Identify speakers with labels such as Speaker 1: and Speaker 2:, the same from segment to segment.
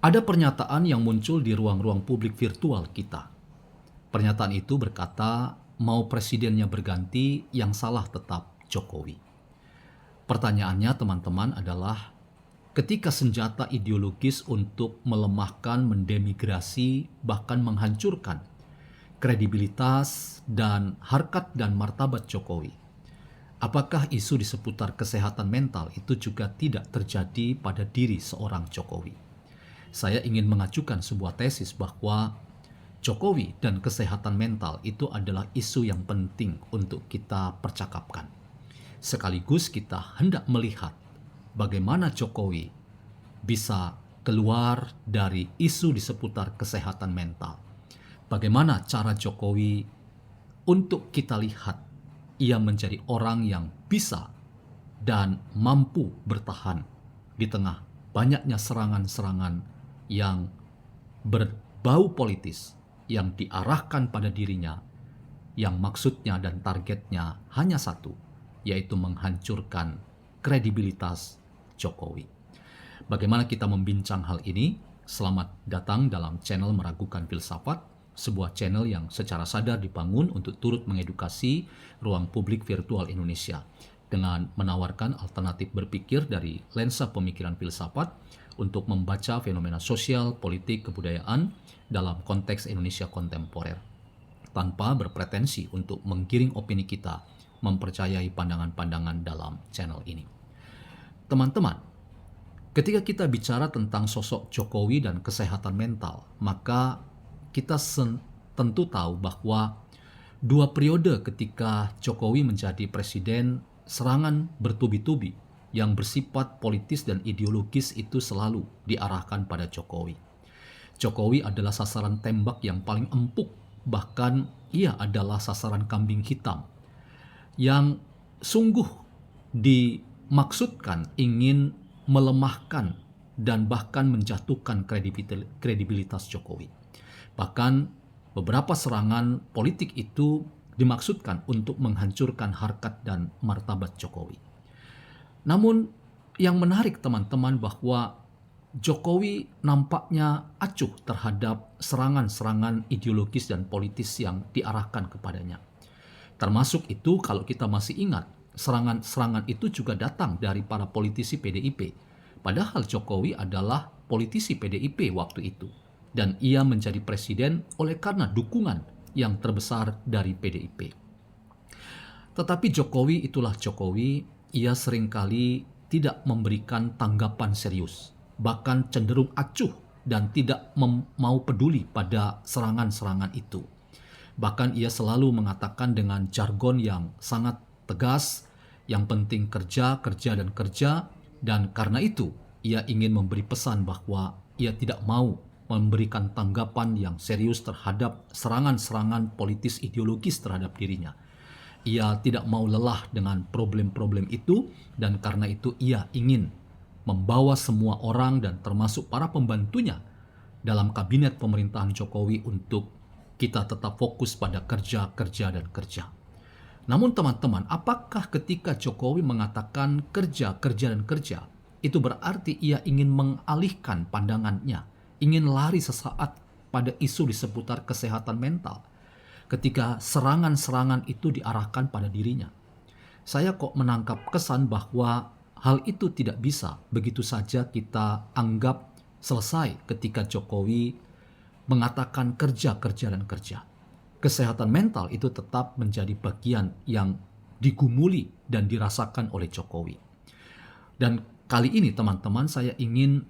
Speaker 1: Ada pernyataan yang muncul di ruang-ruang publik virtual kita. Pernyataan itu berkata, mau presidennya berganti, yang salah tetap Jokowi. Pertanyaannya teman-teman adalah, ketika senjata ideologis untuk melemahkan, mendemigrasi, bahkan menghancurkan kredibilitas dan harkat dan martabat Jokowi, apakah isu di seputar kesehatan mental itu juga tidak terjadi pada diri seorang Jokowi? Saya ingin mengajukan sebuah tesis bahwa Jokowi dan kesehatan mental itu adalah isu yang penting untuk kita percakapkan. Sekaligus kita hendak melihat bagaimana Jokowi bisa keluar dari isu di seputar kesehatan mental. Bagaimana cara Jokowi untuk kita lihat ia menjadi orang yang bisa dan mampu bertahan di tengah banyaknya serangan-serangan yang berbau politis yang diarahkan pada dirinya, yang maksudnya dan targetnya hanya satu, yaitu menghancurkan kredibilitas Jokowi. Bagaimana kita membincang hal ini? Selamat datang dalam channel Meragukan Filsafat, sebuah channel yang secara sadar dibangun untuk turut mengedukasi ruang publik virtual Indonesia dengan menawarkan alternatif berpikir dari lensa pemikiran filsafat untuk membaca fenomena sosial, politik, kebudayaan dalam konteks Indonesia kontemporer, tanpa berpretensi untuk menggiring opini kita mempercayai pandangan-pandangan dalam channel ini. Teman-teman, ketika kita bicara tentang sosok Jokowi dan kesehatan mental, maka kita tentu tahu bahwa 2 periode ketika Jokowi menjadi presiden, serangan bertubi-tubi yang bersifat politis dan ideologis itu selalu diarahkan pada Jokowi. Jokowi adalah sasaran tembak yang paling empuk, bahkan ia adalah sasaran kambing hitam yang sungguh dimaksudkan ingin melemahkan dan bahkan menjatuhkan kredibilitas Jokowi. Bahkan beberapa serangan politik itu dimaksudkan untuk menghancurkan harkat dan martabat Jokowi. Namun yang menarik teman-teman bahwa Jokowi nampaknya acuh terhadap serangan-serangan ideologis dan politis yang diarahkan kepadanya. Termasuk itu kalau kita masih ingat, serangan-serangan itu juga datang dari para politisi PDIP. Padahal Jokowi adalah politisi PDIP waktu itu. Dan ia menjadi presiden oleh karena dukungan yang terbesar dari PDIP. Tetapi Jokowi itulah Jokowi, ia seringkali tidak memberikan tanggapan serius, bahkan cenderung acuh dan tidak mau peduli pada serangan-serangan itu. Bahkan ia selalu mengatakan dengan jargon yang sangat tegas, yang penting kerja, kerja, dan kerja, dan karena itu ia ingin memberi pesan bahwa ia tidak mau memberikan tanggapan yang serius terhadap serangan-serangan politis ideologis terhadap dirinya. Ia tidak mau lelah dengan problem-problem itu, dan karena itu ia ingin membawa semua orang dan termasuk para pembantunya dalam kabinet pemerintahan Jokowi untuk kita tetap fokus pada kerja, kerja, dan kerja. Namun teman-teman, apakah ketika Jokowi mengatakan kerja, kerja, dan kerja, itu berarti ia ingin mengalihkan pandangannya, ingin lari sesaat pada isu di seputar kesehatan mental ketika serangan-serangan itu diarahkan pada dirinya? Saya kok menangkap kesan bahwa hal itu tidak bisa begitu saja kita anggap selesai ketika Jokowi mengatakan kerja, kerja, dan kerja. Kesehatan mental itu tetap menjadi bagian yang digumuli dan dirasakan oleh Jokowi. Dan kali ini teman-teman, saya ingin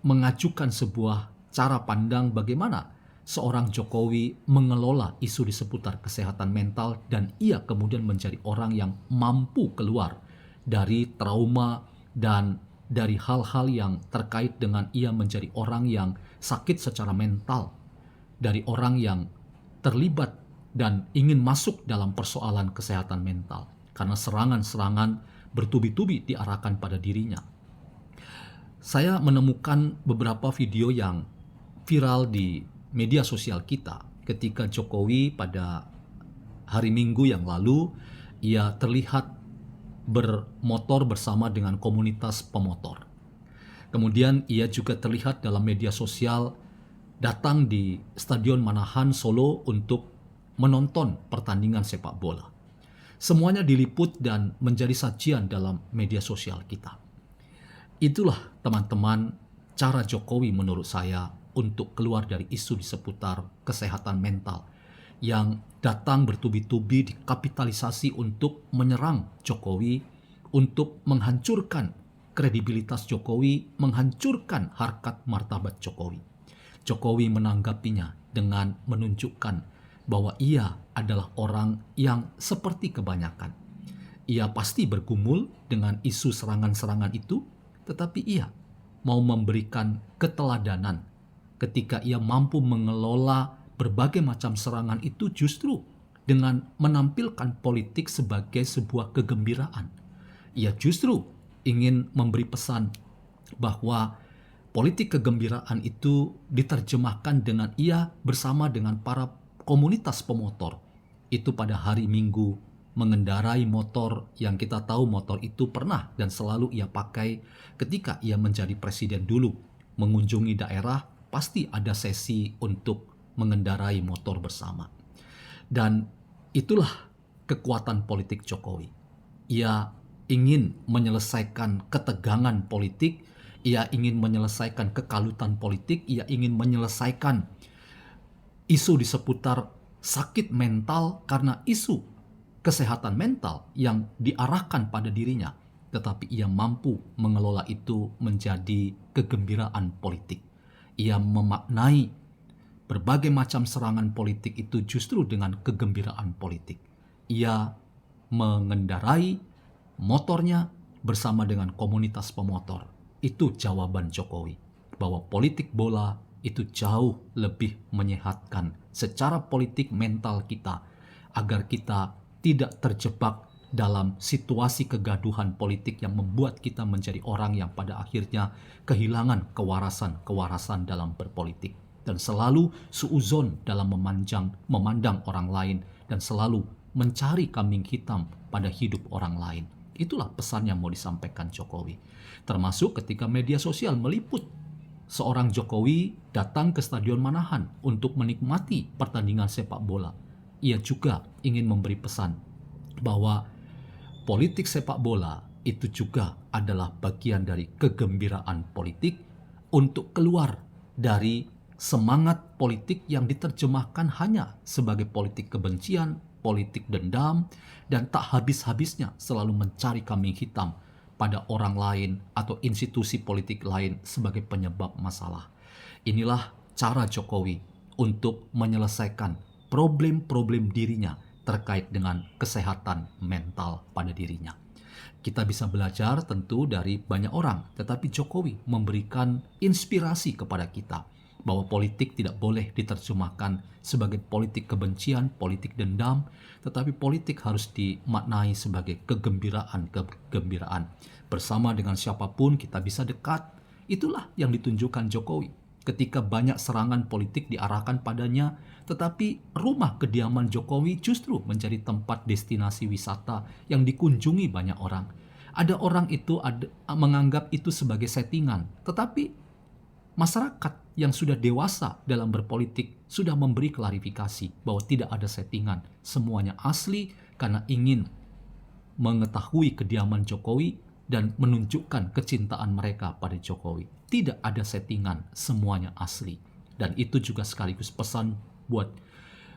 Speaker 1: mengajukan sebuah cara pandang bagaimana seorang Jokowi mengelola isu di seputar kesehatan mental, dan ia kemudian menjadi orang yang mampu keluar dari trauma dan dari hal-hal yang terkait dengan ia menjadi orang yang sakit secara mental, dari orang yang terlibat dan ingin masuk dalam persoalan kesehatan mental karena serangan-serangan bertubi-tubi diarahkan pada dirinya. Saya menemukan beberapa video yang viral di media sosial kita ketika Jokowi pada hari Minggu yang lalu ia terlihat bermotor bersama dengan komunitas pemotor. Kemudian ia juga terlihat dalam media sosial datang di Stadion Manahan Solo untuk menonton pertandingan sepak bola. Semuanya diliput dan menjadi sajian dalam media sosial kita. Itulah teman-teman cara Jokowi menurut saya untuk keluar dari isu di seputar kesehatan mental yang datang bertubi-tubi dikapitalisasi untuk menyerang Jokowi, untuk menghancurkan kredibilitas Jokowi, menghancurkan harkat martabat Jokowi. Jokowi menanggapinya dengan menunjukkan bahwa ia adalah orang yang seperti kebanyakan. Ia pasti bergumul dengan isu serangan-serangan itu, tetapi ia mau memberikan keteladanan ketika ia mampu mengelola berbagai macam serangan itu justru dengan menampilkan politik sebagai sebuah kegembiraan. Ia justru ingin memberi pesan bahwa politik kegembiraan itu diterjemahkan dengan ia bersama dengan para komunitas pemotor. Itu pada hari Minggu mengendarai motor yang kita tahu motor itu pernah dan selalu ia pakai ketika ia menjadi presiden dulu. Mengunjungi daerah pasti ada sesi untuk mengendarai motor bersama. Dan itulah kekuatan politik Jokowi. Ia ingin menyelesaikan ketegangan politik, ia ingin menyelesaikan kekalutan politik, ia ingin menyelesaikan isu di seputar sakit mental karena isu kesehatan mental yang diarahkan pada dirinya, tetapi ia mampu mengelola itu menjadi kegembiraan politik. Ia memaknai berbagai macam serangan politik itu justru dengan kegembiraan politik. Ia mengendarai motornya bersama dengan komunitas pemotor. Itu jawaban Jokowi, bahwa politik bola itu jauh lebih menyehatkan secara politik mental kita, agar kita tidak terjebak dalam situasi kegaduhan politik yang membuat kita menjadi orang yang pada akhirnya kehilangan kewarasan dalam berpolitik, dan selalu suuzon dalam memandang orang lain, dan selalu mencari kambing hitam pada hidup orang lain. Itulah pesan yang mau disampaikan Jokowi. Termasuk ketika media sosial meliput seorang Jokowi datang ke Stadion Manahan untuk menikmati pertandingan sepak bola. Ia juga ingin memberi pesan bahwa politik sepak bola itu juga adalah bagian dari kegembiraan politik untuk keluar dari semangat politik yang diterjemahkan hanya sebagai politik kebencian, politik dendam, dan tak habis-habisnya selalu mencari kambing hitam pada orang lain atau institusi politik lain sebagai penyebab masalah. Inilah cara Jokowi untuk menyelesaikan problem-problem dirinya terkait dengan kesehatan mental pada dirinya. Kita bisa belajar tentu dari banyak orang, tetapi Jokowi memberikan inspirasi kepada kita bahwa politik tidak boleh diterjemahkan sebagai politik kebencian, politik dendam, tetapi politik harus dimaknai sebagai kegembiraan. Bersama dengan siapapun kita bisa dekat. Itulah yang ditunjukkan Jokowi. Ketika banyak serangan politik diarahkan padanya, tetapi rumah kediaman Jokowi justru menjadi tempat destinasi wisata yang dikunjungi banyak orang. Ada orang itu menganggap itu sebagai settingan, tetapi masyarakat yang sudah dewasa dalam berpolitik sudah memberi klarifikasi bahwa tidak ada settingan. Semuanya asli karena ingin mengetahui kediaman Jokowi dan menunjukkan kecintaan mereka pada Jokowi. Tidak ada settingan, semuanya asli. Dan itu juga sekaligus pesan buat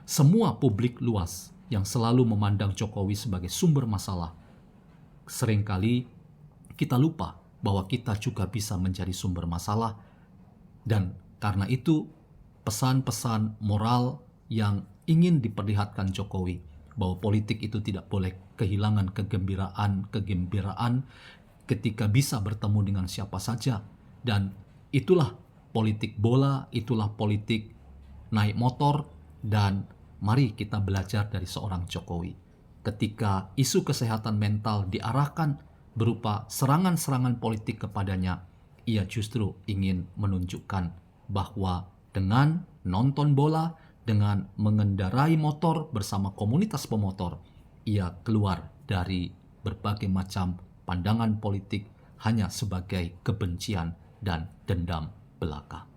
Speaker 1: semua publik luas yang selalu memandang Jokowi sebagai sumber masalah. Seringkali kita lupa bahwa kita juga bisa menjadi sumber masalah. Dan karena itu pesan-pesan moral yang ingin diperlihatkan Jokowi bahwa politik itu tidak boleh kehilangan kegembiraan ketika bisa bertemu dengan siapa saja. Dan itulah politik bola, itulah politik naik motor, dan mari kita belajar dari seorang Jokowi. Ketika isu kesehatan mental diarahkan berupa serangan-serangan politik kepadanya, ia justru ingin menunjukkan bahwa dengan nonton bola, dengan mengendarai motor bersama komunitas pemotor, ia keluar dari berbagai macam pandangan politik hanya sebagai kebencian dan dendam belaka.